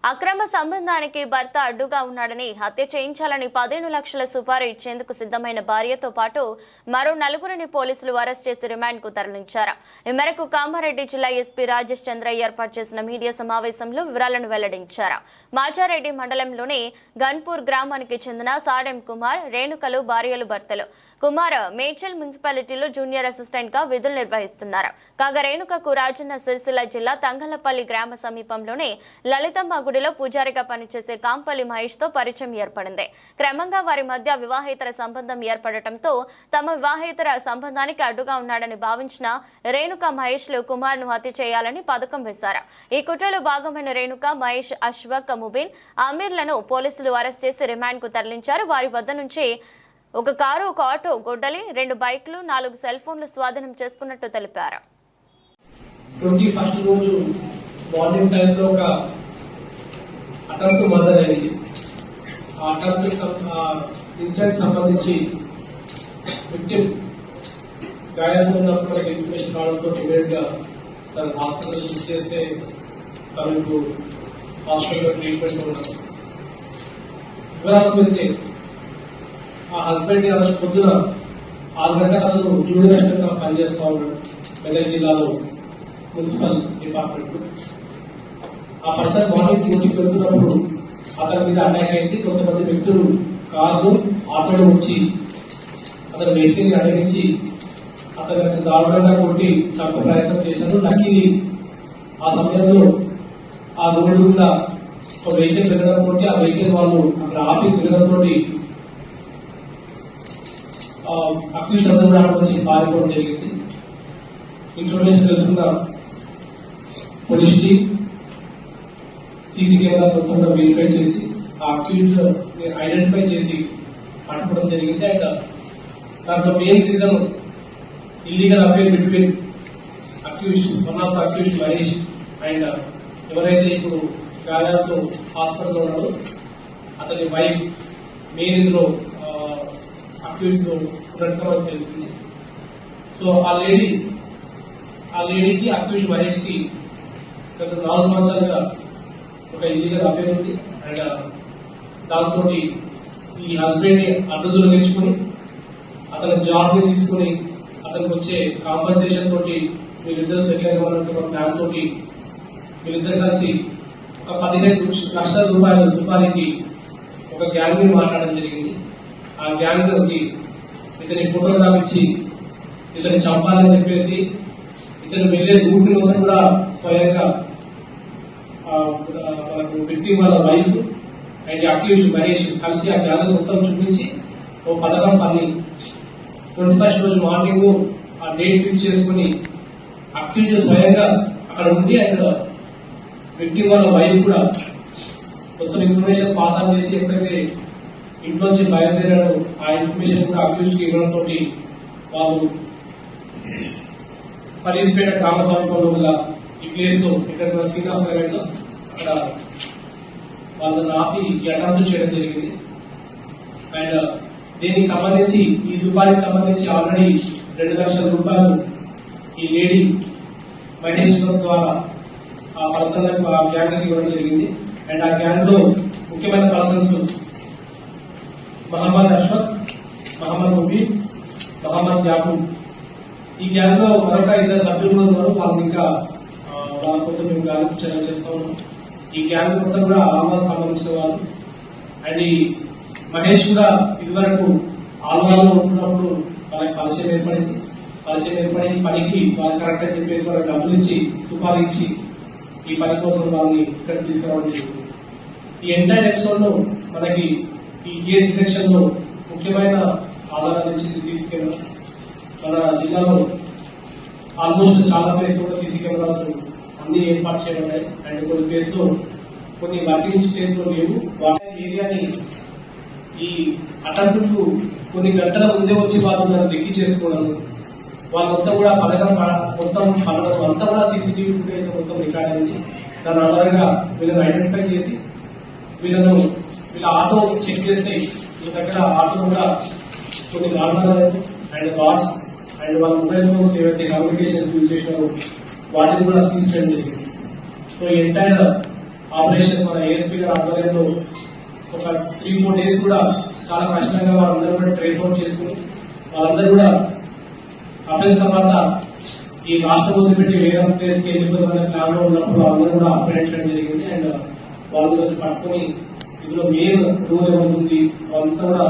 అక్రమ సంబంధానికి భర్త అడ్డుగా ఉన్నాడని హత్య చేయించాలని 15 లక్షల సుపారీ ఇచ్చేందుకు సిద్ధమైన భార్యతో పాటు మరో నలుగురిని పోలీసులు అరెస్ట్ చేసి రిమాండ్ కు తరలించారు. ఈ మేరకు కామారెడ్డి జిల్లా ఎస్పీ రాజేష్ చంద్ర ఏర్పాటు చేసిన మీడియా సమావేశంలో వివరాలను వెల్లడించారు. మాచారెడ్డి మండలంలోని గన్పూర్ గ్రామానికి చెందిన సాడెం కుమార్, రేణుకలు భార్యలు భర్తలు. కుమార్ మేడ్చల్ మున్సిపాలిటీలో జూనియర్ అసిస్టెంట్ గా విధులు నిర్వహిస్తున్నారు. కాగా రేణుకకు రాజన్న సిరిసిల్ల జిల్లా తంగలపల్లి గ్రామ సమీపంలోని లలితమ్మ గుడిలో పూజారిగా పనిచేసే కాంపల్లి మహేష్ తో పరిచయం ఏర్పడింది. క్రమంగా వారి మధ్య వివాహేతర సంబంధం ఏర్పడటంతో తమ వివాహేతర సంబంధానికి అడ్డుగా ఉన్నాడని భావించిన రేణుక మహేష్ లు కుమార్ ను హత్య చేయాలని పథకం వేశారు. ఈ కుట్రలో భాగమైన రేణుక, మహేష్, అశ్వక్, ముబీన్, అమీర్లను పోలీసులు అరెస్ట్ చేసి రిమాండ్ కు తరలించారు. వారి వద్ద నుంచి ఒక కారు, ఒక ఆటో, గొడ్డలి, 2 బైక్లు, 4 సెల్ ఫోన్లు స్వాధీనం చేసుకున్నట్టు తెలిపారు. 21st రోజు మార్నింగ్ టైంలో ఒక అటెంప్ట్ మర్డర్ అయింది. ఆ అటెంప్ట్ ఇన్సిడెంట్ సంబంధించి విక్టిమ్ గాయాలు ఉన్నప్పుడు మనకి ఇన్ఫర్మేషన్ రావడంతో ఇమీడియట్ గా తన హాస్పిటల్ షిఫ్ట్ చేస్తే తనకు హాస్పిటల్లో ట్రీట్మెంట్ ఉన్నారు. వివరాలకు వెళ్తే ఆ హస్బెండ్ ఆ రోజు పొద్దున 6 గంటలకు జూనియర్ అసిస్టెంట్ గా పనిచేస్తా ఉన్నాడు మెదక్ జిల్లాలో మున్సిపల్ డిపార్ట్మెంట్. ఆ పర్సన్ మార్నింగ్ డ్యూటీకి వెళ్తున్నప్పుడు అతని మీద అటాక్ అయింది. కొంతమంది వ్యక్తులు కార్లు, ఆటోలు వచ్చి అతని వెహికల్ ని అడిగించి అతని దారుణంగా కొట్టి చంప ప్రయత్నం చేశారు. లక్కీని ఆ సమయంలో ఆ రోడ్డు మీద ఒక వెహికల్ తిరగడంతో ఆ వెహికల్ వాళ్ళు అక్కడ ఆపి తిరగడంతో అక్యూజ్ అందరూ కూడా వచ్చి పారిపోవడం జరిగింది. ఇన్ఫర్మేషన్ తెలుసుకున్న పోలీస్ టీమ్ సీసీ కెమెరా మొత్తంగా వెరిఫై చేసి ఆ అక్యూజ్ ఐడెంటిఫై చేసి పట్టుకోవడం జరిగింది. అండ్ దాంట్లో main reason illegal affair between accused, one of the accused Mahesh and ఎవరైతే ఇప్పుడు గాయాలతో హాస్పిటల్లో ఉన్నారో అతని వైఫ్ మెయిన్ ఇందులో అక్యూజ్ లో ఉన్నట్టుగా మనకు తెలిసింది. సో ఆ లేడీకి అక్యూజ్ మహేష్ కి గత 4 సంవత్సరాలుగా ఒక ఇల్లీగల్ అఫేర్ ఉంది. అండ్ దాంతో ఈ హస్బెండ్ ని అడ్డు తొలగించుకుని అతని జాబ్ ని తీసుకుని అతనికి వచ్చే కాంపన్సేషన్ తోటి వీళ్ళిద్దరు సెటిల్ అవ్వాలంటే ప్లాన్ తోటి వీళ్ళిద్దరు కలిసి ఒక 15 లక్షల రూపాయల సుపారీకి ఒక గ్యాంగ్ ని మాట్లాడడం జరిగింది. ఆ గ్యాంగ్ కి ఇతని ఫోటోగ్రాఫ్ ఇచ్చి ఇతని చంపాలని చెప్పేసి ఇతను వెళ్లే రూట్ మొత్తం కూడా స్వయంగా మనకు విక్టిమ్ వాళ్ళ వైఫ్ అండ్ అక్యూజ్ మహేష్ కలిసి ఆ గ్యాంగ్ మొత్తం చూపించి ఓ పథకం పని 21st రోజు మార్నింగ్ ఆ డేట్ ఫిక్స్ చేసుకుని అక్యూజ్ స్వయంగా అక్కడ ఉండి అండ్ విక్టిమ్ వాళ్ళ వైఫ్ కూడా మొత్తం ఇన్ఫర్మేషన్ పాస్ ఆన్ చేసి ఎప్పుడైతే ఇంట్లోంచి బయలుదేరాడు ఆ ఇన్ఫర్మేషన్ కూడా అక్యూజ్ కి ఇవ్వడంతో వాళ్ళు ఫరీద్పేట గ్రామ సమీపంలో గల ఈ ప్లేస్ లో ఎక్కడ శ్రీకాకుళంలో అక్కడ వాళ్ళని ఆపి ఈ అటెంప్ట్ చేయడం జరిగింది. అండ్ దీనికి సంబంధించి ఈ సుపారీకి సంబంధించి ఆల్రెడీ 2 లక్షల రూపాయలు ఈ లేడీ మహేష్ ద్వారా ఆ పర్సన్ ఆ గ్యాంగ్ ఇవ్వడం జరిగింది. అండ్ ఆ గ్యాంగ్ లో ముఖ్యమైన పర్సన్స్ మహమ్మద్ అష్ఫక్, మహమ్మద్ ముబీన్, మహమ్మద్ యాకూబ్. ఈ గ్యాంగ్ లో మరొక 2 సభ్యులు ఉన్నారు. వాళ్ళకి ఇంకా వాళ్ళ కోసం మేము గాలింపు చర్యలు చేస్తా ఉన్నాం. ఈ గ్యాంగ్ మొత్తం కూడా ఆల్వాల్ సంబంధించిన వాళ్ళు. అండ్ ఈ మహేష్ కూడా ఇదివరకు ఆల్వాల్లో ఉంటున్నప్పుడు వాళ్ళకి పరిచయం ఏర్పడి పనికి వాళ్ళు కరెక్ట్ అని చెప్పేసి వాళ్ళకి డబ్బులు ఇచ్చి సుపారీ ఇచ్చి ఈ పని కోసం వాళ్ళని ఇక్కడ తీసుకురావడం జరిగింది. ఈ ఎంటైర్ ఎపిసోడ్ లో మనకి ఈ కేసు డిటెక్షన్ లో ముఖ్యమైన ఆధారాలు ఇచ్చింది సీసీ కెమెరా. మన జిల్లాలో ఆల్మోస్ట్ చాలా ప్లేస్ కూడా సీసీ కెమెరాస్ అన్ని ఏర్పాటు చేయబడ్డాయి. అండ్ కొన్ని ప్లేస్ లో కొన్ని వర్కింగ్ స్టేట్ లో లేవు. వాటి ఏరియాని ఈ అటెంప్ట్ కు కొన్ని గంటల ముందే వచ్చి వాళ్ళు దాన్ని లెక్కి చేసుకోవడం, వాళ్ళంతా కూడా పథకం మొత్తం పడడం అంతా కూడా సీసీటీవీ ఫుటేజ్ మొత్తం రికార్డ్ అయింది. దాని ఆధారంగా వీళ్ళని ఐడెంటిఫై చేసి వీళ్ళ ఆటో చెక్ చేస్తే ఈ దగ్గర ఆటో కూడా కొన్ని నార్మల్ అండ్ కార్డ్స్ అండ్ వాళ్ళ మొబైల్ ఫోన్స్ ఏవైతే కమ్యూనికేషన్ యూజ్ చేసినారో వాటిని కూడా సీజ్ చేయడం జరిగింది. సో ఎంటైర్ ఆపరేషన్ మన ఏఎస్పీ గారి ఆధ్వర్యంలో ఒక 3-4 డేస్ కూడా చాలా కష్టంగా వాళ్ళందరూ కూడా ట్రేస్ అవుట్ చేసుకుని వాళ్ళందరూ కూడా అఫెన్స్ తర్వాత ఈ రాష్ట్రం వదిలిపెట్టి వేరే ప్లేస్ కి వెళ్ళిపోతున్న ప్లాన్ లో ఉన్నప్పుడు వాళ్ళందరూ కూడా ఆపరేట్ చేయడం జరిగింది. అండ్ వాళ్ళు పట్టుకుని ఇందులో మెయిన్ రూల్ ఏమవుతుంది వాళ్ళంతా కూడా